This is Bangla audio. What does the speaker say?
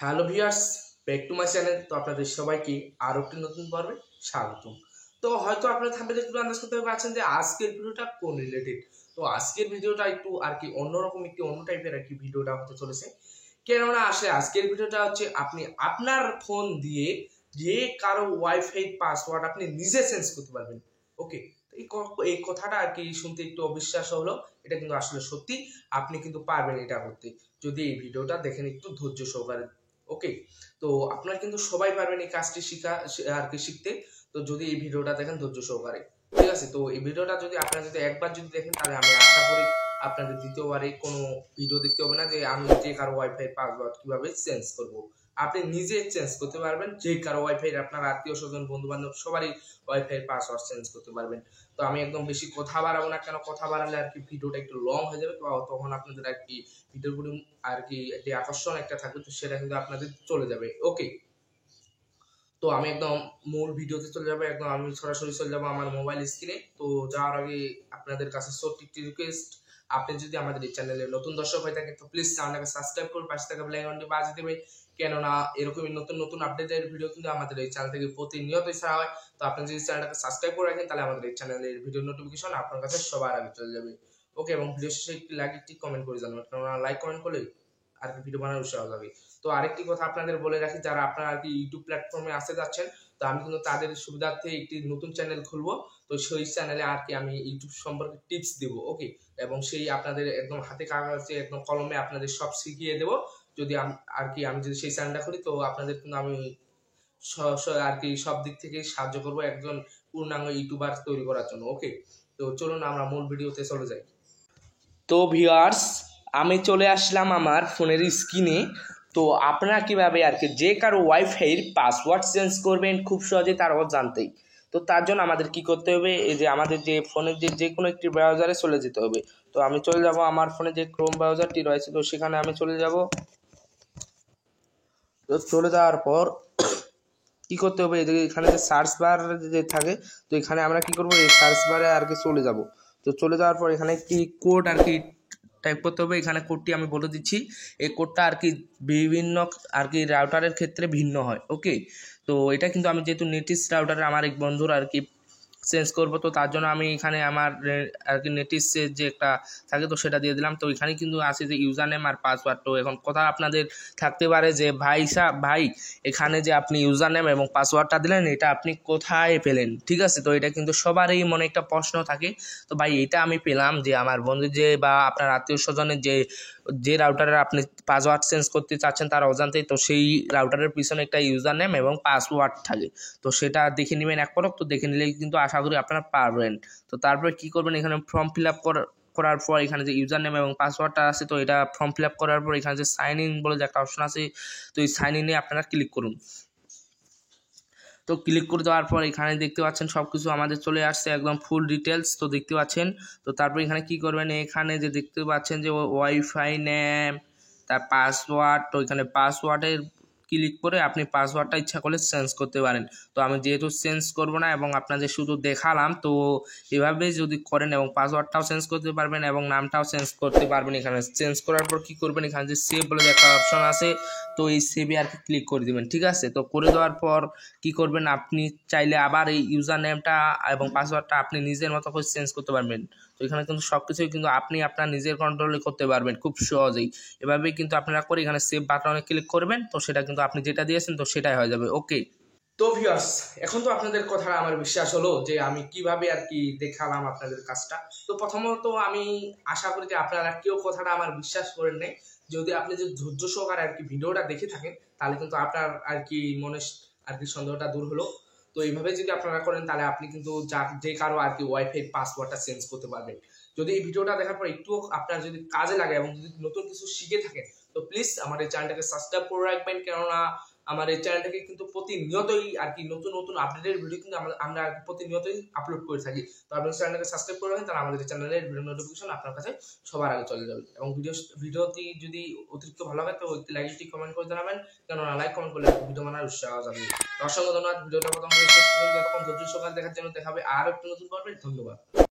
Hello viewers, back to my channel. তো আপনাদের সবাইকে আরো একটি নতুন পর্বে স্বাগতম। তো হয়তো আপনারা থাম্বনেল একটু আন্দাজ করতে পারছেন যে আজকের ভিডিওটা কোন রিলেটেড। তো আজকের ভিডিওটা একটু আর কি অন্যরকম, একটি অন্য টাইপের আর কি ভিডিওটা হতে চলেছে। কেননা আসলে আজকের ভিডিওটা হচ্ছে আপনি আপনার ফোন দিয়ে যে কারো ওয়াইফাই পাসওয়ার্ড আপনি নিজে চেঞ্জ করতে পারবেন। ওকে, এই কথাটা আর কি শুনতে একটু অবিশ্বাস হলো, এটা কিন্তু আসলে সত্যি। আপনি কিন্তু পারবেন এটা করতে, যদি এই ভিডিওটা দেখেন একটু ধৈর্য সহকারে। ওকে, তো আপনারা কিন্তু সবাই পারবেন এই কাজটি আর কি শিখতে। তো যদি এই ভিডিওটা দেখেন ধৈর্য সহকারে, ঠিক আছে। তো এই ভিডিওটা যদি আপনারা যদি একবার যদি দেখেন, তাহলে আমি আশা করি আপনাদের দ্বিতীয়বারে কোনো ভিডিও দেখতে হবে না যে আমি যে কারো ওয়াইফাই পাসওয়ার্ড কিভাবে চেঞ্জ করব। আপনি নিজে চেঞ্জ করতে পারবেন, যে কারো ওয়াইফাই, আপনার আত্মীয় স্বজন বন্ধু বান্ধব সবারই ওয়াইফাই পাসওয়ার্ড চেঞ্জ করতে পারবেন। তো আমি একদম বেশি কথা বাড়াবো না, কেন কথা বাড়ালে আর কি ভিডিওটা একটু লং হয়ে যাবে। তো তখন আপনাদের আর কি ভিডিওর প্রতি আর কি যে আকর্ষণ একটা থাকবে, তো সেটা কিন্তু আপনাদের চলে যাবে। ওকে, তো আমি একদম মূল ভিডিওতে চলে যাবো, একদম আমি সরাসরি চলে যাবো আমার মোবাইল স্ক্রিনে। তো যাওয়ার আগে আপনাদের কাছে ছোট্ট একটি রিকোয়েস্ট, আপনি যদি আমাদের এই চ্যানেলে নতুন দর্শক হয়ে থাকেন তো প্লিজ চ্যানেলটাকে সাবস্ক্রাইব করুন, পাশে থাকা বেল আইকনটি বাজিয়ে দেবেন। কেননা এরকমই নতুন নতুন আপডেটের ভিডিও কিন্তু আমাদের এই চ্যানেল থেকে প্রতিনিয়তই ছাড়া হয়। তো আপনি যদি চ্যানেলটাকে সাবস্ক্রাইব করে রাখেন, তাহলে আমাদের এই চ্যানেলের ভিডিও নোটিফিকেশন আপনার কাছে সবার আগে চলে যাবে। ওকে, এবং ভিডিও শেষে একটি লাইক, একটি কমেন্ট করে জানাবেন, কেননা লাইক কমেন্ট করলে আর কি ভিডিও বানানোর উৎসাহ যাবে। তো আরেকটি কথা আপনাদের বলে রাখি, যারা আপনারা আর কি ইউটিউব প্ল্যাটফর্মে আসতে যাচ্ছেন, তো আমি কিন্তু তাদের সুবিধার্থে একটি নতুন চ্যানেল খুলবো। তো সেই চ্যানেলে আর কি আমি ইউটিউব সম্পর্কে টিপস দেবো। ওকে, এবং সেই আপনাদের একদম হাতে কাগজে একদম কলমে আপনাদের সব শিখিয়ে দেবো। যদি আর কি আমি যদি সেই চ্যানেলটা করি, তো আপনাদের কিন্তু আমি আর কি সব দিক থেকে সাহায্য করবো একজন পূর্ণাঙ্গ ইউটিউবার তৈরি করার জন্য। ওকে, তো চলুন আমরা মূল ভিডিওতে চলে যাই। তো ভিউয়ার্স, আমি চলে আসলাম আমার ফোনের স্ক্রিনে। তো আপনারা কিভাবে আর কি যে কারো ওয়াইফাইয়ের পাসওয়ার্ড চেঞ্জ করবেন খুব সহজেই তারাও জানতেই। তো তার জন্য আমাদের কি করতে হবে, এই যে আমাদের যে ফোনের যে কোনো একটি ব্রাউজারে চলে যেতে হবে। তো আমি চলে যাব আমার ফোনে যে ক্রোম ব্রাউজারটি রয়েছে, তো সেখানে আমি চলে যাব। তো চলে যাওয়ার পর কি করতে হবে, এখানে যে সার্চ বার যে থাকে, তো এখানে আমরা কি করব, এই সার্চ বারে আর কি চলে যাব। তো চলে যাওয়ার পর এখানে একটি কোড আর কি টাইপ করতে হবে। এখানে কোডটি আমি বলে দিচ্ছি, এই কোডটা আর কি বিভিন্ন আর কি রাউটারের ক্ষেত্রে ভিন্ন হয়। ওকে, তো এটা কিন্তু আমি যেহেতু নেটিস রাউটারে আমার এক বন্ধুর আর কি চেঞ্জ করবো, তো তার জন্য আমি এখানে আমার আর কি নেটিসের যে একটা থাকে, তো সেটা দিয়ে দিলাম। তো এখানে কিন্তু আছে যে ইউজার নেম আর পাসওয়ার্ড। তো এখন কথা আপনাদের থাকতে পারে যে ভাই এখানে যে আপনি ইউজার নেম এবং পাসওয়ার্ডটা দিলেন, এটা আপনি কোথায় পেলেন? ঠিক আছে, তো এটা কিন্তু সবারই মনে একটা প্রশ্ন থাকে। তো ভাই এটা আমি পেলাম যে আমার বন্ধু যে বা আপনার আত্মীয় স্বজনের যে রাউটারে আপনি পাসওয়ার্ড চেঞ্জ করতে চাচ্ছেন তার অজান্তেই, তো সেই রাউটারের পিছনে একটা ইউজার নেম এবং পাসওয়ার্ড থাকে। তো সেটা দেখে নেবেন এক পলক। তো দেখে নিলেই কিন্তু আশা করি আপনারা পারবেন। তো তারপরে কি করবেন, এখানে ফর্ম ফিল আপ করার পর এখানে যে ইউজার নেম এবং পাসওয়ার্ডটা আছে, তো এটা ফর্ম ফিল আপ করার পর এখানে যে সাইন ইন বলে যে একটা অপশন আছে, তো এই সাইন ইনে আপনারা ক্লিক করুন। তো ক্লিক করে দেওয়ার পর এখানে দেখতে পাচ্ছেন সব কিছু আমাদের চলে আসছে, একদম ফুল ডিটেলস তো দেখতে পাচ্ছেন। তো তারপর এখানে কি করবেন, এখানে যে দেখতে পাচ্ছেন যে ওয়াইফাই নেম, তার পাসওয়ার্ড, তো এখানে পাসওয়ার্ডের ক্লিক করে আপনি পাসওয়ার্ডটা ইচ্ছা করলে চেঞ্জ করতে পারেন। তো আমি যেহেতু চেঞ্জ করব না এবং আপনাদের শুধু দেখালাম, তো এভাবে যদি করেন এবং পাসওয়ার্ডটাও চেঞ্জ করতে পারবেন এবং নামটাও চেঞ্জ করতে পারবেন। এখানে চেঞ্জ করার পর কি করবেন, এখানে যে সেভ বলে যে একটা অপশন আছে, তো এই সেভে আর কি ক্লিক করে দিবেন। ঠিক আছে, তো করে দেওয়ার পর কি করবেন, আপনি চাইলে আবার এই ইউজার নেমটা এবং পাসওয়ার্ডটা আপনি নিজের মতো করে চেঞ্জ করতে পারবেন। তো এখানে কিন্তু সব কিছুই কিন্তু আপনি আপনার নিজের কন্ট্রোলে করতে পারবেন খুব সহজেই। এভাবেই কিন্তু আপনারা করে এখানে সেভ বাটনে ক্লিক করবেন, তো সেটা কিন্তু আপনি যেটা দিয়েছেন তো সেটাই হয়ে যাবে। ওকে, তো ভিউয়ার্স, এখন তো আপনাদের কথা আমার বিশ্বাস হলো যে আমি কিভাবে আর কি দেখালাম আপনাদের কাজটা। তো প্রথমত আমি আশা করি যে আপনারা কেউ কথাটা আমার বিশ্বাস করেন নাই। যদি আপনি যে ধৈর্য সহকারে আর কি ভিডিওটা দেখে থাকেন, তাহলে কিন্তু আপনার আর কি মনে আর কি সন্দেহটা দূর হলো। তো এইভাবে যদি আপনারা করেন, তাহলে আপনি কিন্তু যে কারো আর কি ওয়াইফাই পাসওয়ার্ডটা চেঞ্জ করতে পারবেন। যদি এই ভিডিওটা দেখার পর একটু আপনার যদি কাজে লাগে এবং যদি নতুন কিছু শিখে থাকেন, তো প্লিজ আমার এই চ্যানেলটাকে সাবস্ক্রাইব করে রাখবেন। কেননা আমার এই চ্যানেলটাকে কিন্তু প্রতিনিয়তই আর কি নতুন নতুন আপডেটের ভিডিও কিন্তু আমরা আর কি প্রতিনিয়তই আপলোড করে থাকি। তো আপনি চ্যানেলটাকে সাবস্ক্রাইব করে রাখেন, তাহলে আমাদের চ্যানেলের ভিডিও নোটিফিকেশন আপনার কাছে সবার আগে চলে যাবে। এবং ভিডিওটি যদি অতিরিক্ত ভালো লাগে, তো লাইক একটি কমেন্ট করে জানাবেন, কেননা লাইক কমেন্ট করলে ভিডিও বানার উৎসাহ যাবে। অসংখ্য ধন্যবাদ। ভিডিওটা প্রথম থেকে শেষ পর্যন্ত এরকম ধৈর্য সহকারে দেখার জন্য। দেখাবে আর একটু নতুন পর্বে। ধন্যবাদ।